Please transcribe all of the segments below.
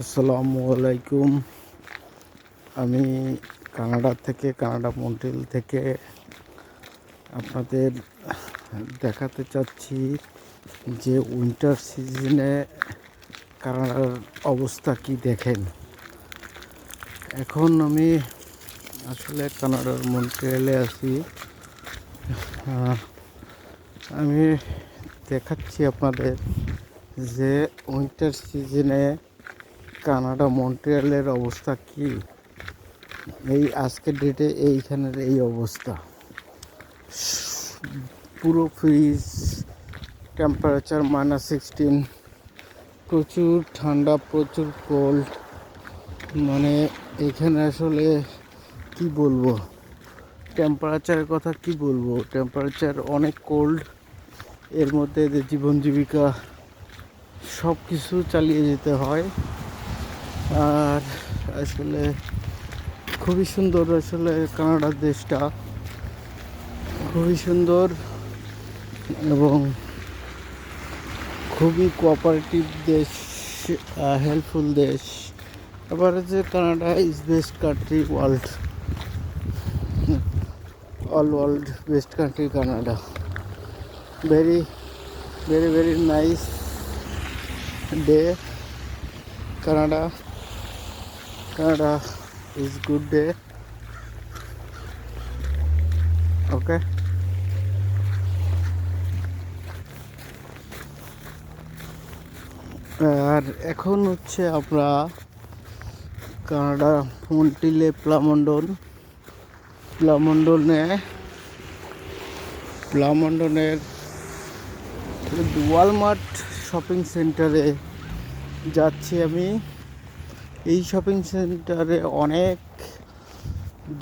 আসসালামু আলাইকুম। আমি কানাডা মন্ট্রিল থেকে আপনাদের দেখাতে চাচ্ছি যে উইন্টার সিজনে কানাডার অবস্থা কি দেখেন। এখন আমি আসলে কানাডার মন্ট্রিয়ালে আছি। আমি দেখাচ্ছি আপনাদের যে উইন্টার সিজনে কানাডা মন্ট্রিয়ালের অবস্থা কি। এই আজকের ডেটে এইখানের এই অবস্থা, পুরো ফ্রিজ, টেম্পারেচার -16, প্রচুর ঠান্ডা, প্রচুর কোল্ড। মানে এখানে আসলে কি বলবো, টেম্পারেচারের কথা কি বলবো, টেম্পারেচার অনেক কোল্ড। এর মধ্যে যে জীবন জীবিকা সব কিছু চালিয়ে যেতে হয়। আর আসলে খুবই সুন্দর, আসলে কানাডা দেশটা খুবই সুন্দর এবং খুবই কোঅপারেটিভ দেশ, হেল্পফুল দেশ। আবার যে Canada is best country world best country Canada. Very very very nice day Canada is good day. Okay. আর এখন হচ্ছে আমরা কানাডা মন্ট্রিলে প্লামন্ডনের ওয়ালমার্ট শপিং সেন্টারে যাচ্ছি আমি। এই শপিং সেন্টারে অনেক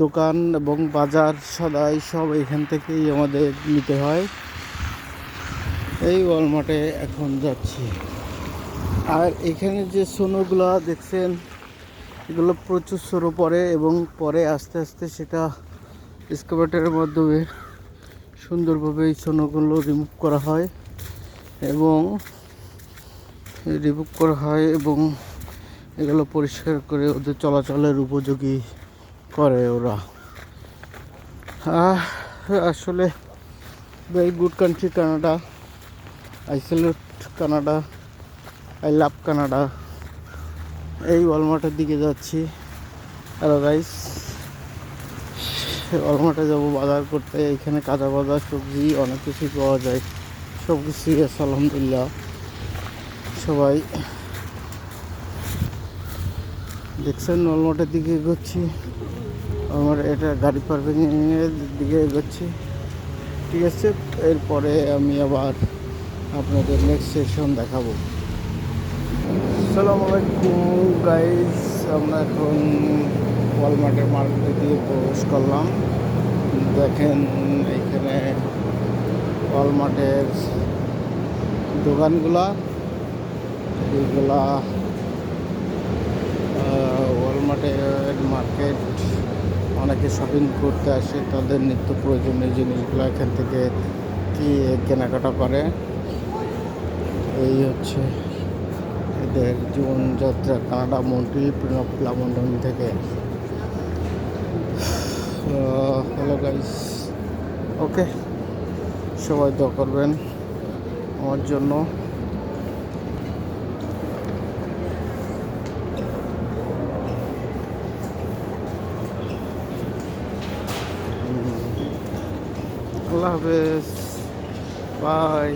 দোকান এবং বাজার সদাই সব এখান থেকেই আমাদের নিতে হয়। এই ওয়ালমার্টে এখন যাচ্ছি। আর এখানে যে সোনোগুলো দেখছেন, এগুলো প্রচুর সোনো পড়ে এবং পরে আস্তে আস্তে সেটা এক্সকাভেটরের মাধ্যমে সুন্দরভাবে এই সোনোগুলো রিমুভ করা হয় এবং এগুলো পরিষ্কার করে ওদের চলাচলের উপযোগী করে ওরা। আসলে very good country Canada. I salute Canada, I love Canada. এই ওয়ালমার্টের দিকে যাচ্ছি। হ্যালো গাইস, ওয়ালমার্টে যাবো বাজার করতে। এখানে কাঁচা বাজার, সবজি অনেক কিছুই পাওয়া যায়। সব কিছুই আছে আলহামদুলিল্লাহ। সবাই দেখছেন ওয়ালমার্টের দিকে এগোচ্ছি। আমার এটা গাড়ি পার্কিংয়ের দিকে এগোচ্ছি। ঠিক আছে, এরপরে আমি আবার আপনাদের নেক্সট সেশন দেখাবো। আসসালামু আলাইকুম গাইস, আমরা এখন ওয়ালমার্টের মার্কেটে দিয়ে প্রবেশ করলাম। দেখেন এখানে ওয়ালমার্টের দোকানগুলা, এইগুলা ওয়ালমার্টের মার্কেট। অনেকে শপিং করতে আসে, তাদের নিত্য প্রয়োজনীয় জিনিসগুলো এখান থেকে কেনাকাটা করে। এই হচ্ছে এদের জীবনযাত্রা কানাডা মন্ট্রিল প্লামন্ডন থেকে। হ্যালো গাইস, ওকে, সবাই দোয়া করবেন আমার জন্য। আল্লাহ হাফেজ, বাই।